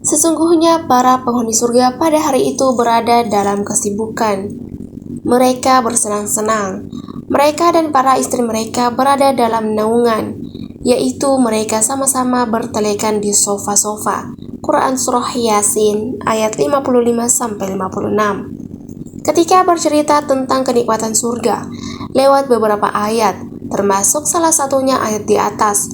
Sesungguhnya para penghuni surga pada hari itu berada dalam kesibukan. Mereka bersenang-senang. Mereka dan para istri mereka berada dalam naungan, yaitu mereka sama-sama bertelekan di sofa-sofa. Quran Surah Yasin ayat 55-56. Ketika bercerita tentang kenikmatan surga, lewat beberapa ayat, termasuk salah satunya ayat di atas,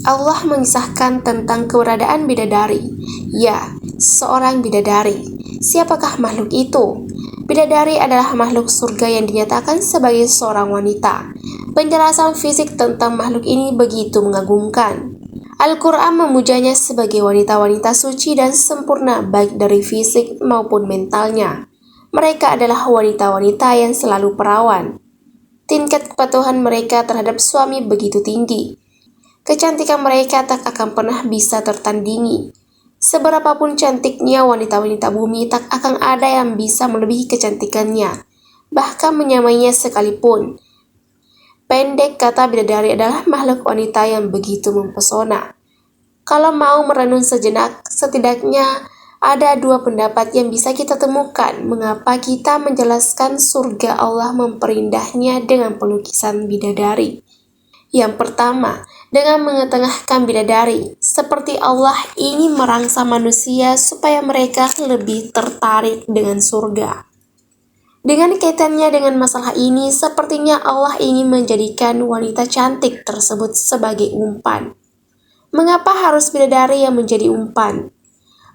Allah mengisahkan tentang keberadaan bidadari. Ya, seorang bidadari. Siapakah makhluk itu? Bidadari adalah makhluk surga yang dinyatakan sebagai seorang wanita. Penjelasan fisik tentang makhluk ini begitu mengagumkan. Al-Quran memujanya sebagai wanita-wanita suci dan sempurna baik dari fisik maupun mentalnya. Mereka adalah wanita-wanita yang selalu perawan. Tingkat kepatuhan mereka terhadap suami begitu tinggi. Kecantikan mereka tak akan pernah bisa tertandingi. Seberapapun cantiknya wanita-wanita bumi, tak akan ada yang bisa melebihi kecantikannya, bahkan menyamainya sekalipun. Pendek kata, bidadari adalah makhluk wanita yang begitu mempesona. Kalau mau merenung sejenak, setidaknya ada dua pendapat yang bisa kita temukan mengapa kita menjelaskan surga Allah memperindahnya dengan pelukisan bidadari. Yang pertama, dengan mengetengahkan bidadari, seperti Allah ingin merangsang manusia supaya mereka lebih tertarik dengan surga. Dengan kaitannya dengan masalah ini, sepertinya Allah ingin menjadikan wanita cantik tersebut sebagai umpan. Mengapa harus bidadari yang menjadi umpan?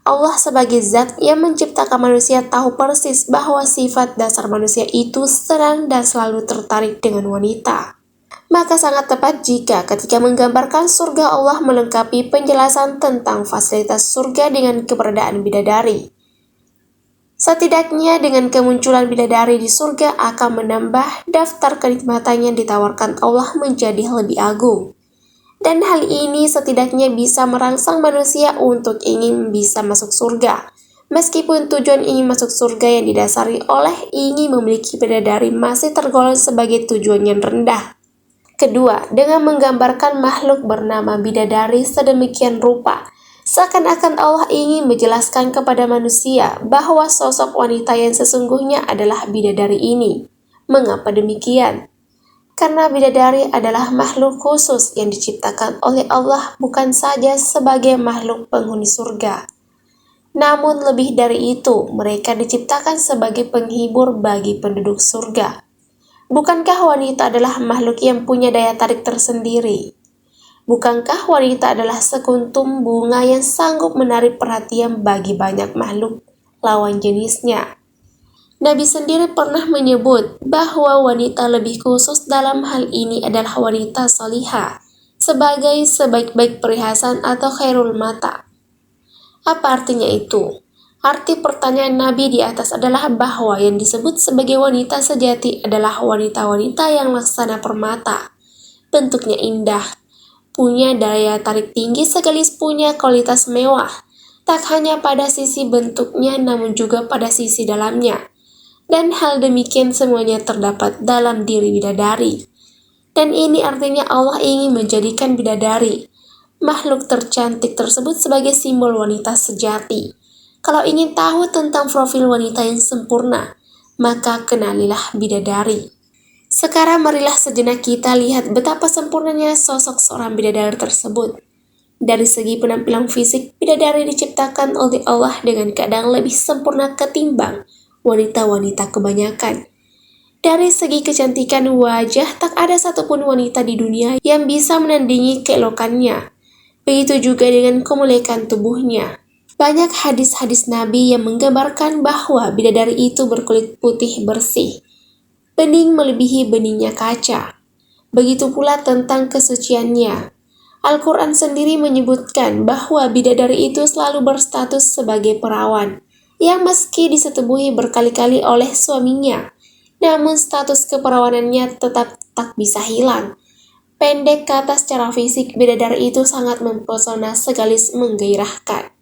Allah sebagai zat yang menciptakan manusia tahu persis bahwa sifat dasar manusia itu senang dan selalu tertarik dengan wanita. Maka sangat tepat jika ketika menggambarkan surga Allah melengkapi penjelasan tentang fasilitas surga dengan keberadaan bidadari. Setidaknya dengan kemunculan bidadari di surga akan menambah daftar kenikmatan yang ditawarkan Allah menjadi lebih agung. Dan hal ini setidaknya bisa merangsang manusia untuk ingin bisa masuk surga. Meskipun tujuan ingin masuk surga yang didasari oleh ingin memiliki bidadari masih tergolong sebagai tujuan yang rendah. Kedua, dengan menggambarkan makhluk bernama bidadari sedemikian rupa, seakan-akan Allah ingin menjelaskan kepada manusia bahwa sosok wanita yang sesungguhnya adalah bidadari ini. Mengapa demikian? Karena bidadari adalah makhluk khusus yang diciptakan oleh Allah bukan saja sebagai makhluk penghuni surga. Namun lebih dari itu, mereka diciptakan sebagai penghibur bagi penduduk surga. Bukankah wanita adalah makhluk yang punya daya tarik tersendiri? Bukankah wanita adalah sekuntum bunga yang sanggup menarik perhatian bagi banyak makhluk lawan jenisnya? Nabi sendiri pernah menyebut bahwa wanita lebih khusus dalam hal ini adalah wanita salihah, sebagai sebaik-baik perhiasan atau khairul mata. Apa artinya itu? Arti pertanyaan Nabi di atas adalah bahwa yang disebut sebagai wanita sejati adalah wanita-wanita yang laksana permata, bentuknya indah, punya daya tarik tinggi sekaligus punya kualitas mewah, tak hanya pada sisi bentuknya namun juga pada sisi dalamnya. Dan hal demikian semuanya terdapat dalam diri bidadari. Dan ini artinya Allah ingin menjadikan bidadari, makhluk tercantik tersebut sebagai simbol wanita sejati. Kalau ingin tahu tentang profil wanita yang sempurna, maka kenalilah bidadari. Sekarang marilah sejenak kita lihat betapa sempurnanya sosok seorang bidadari tersebut. Dari segi penampilan fisik, bidadari diciptakan oleh Allah dengan keadaan lebih sempurna ketimbang wanita-wanita kebanyakan. Dari segi kecantikan wajah, tak ada satupun wanita di dunia yang bisa menandingi keelokannya. Begitu juga dengan kemuliaan tubuhnya. Banyak hadis-hadis Nabi yang menggambarkan bahwa bidadari itu berkulit putih bersih, bening melebihi beningnya kaca. Begitu pula tentang kesuciannya. Al-Quran sendiri menyebutkan bahwa bidadari itu selalu berstatus sebagai perawan, yang meski disetubuhi berkali-kali oleh suaminya, namun status keperawanannya tetap tak bisa hilang. Pendek kata, secara fisik bidadari itu sangat mempesona sekaligus menggairahkan.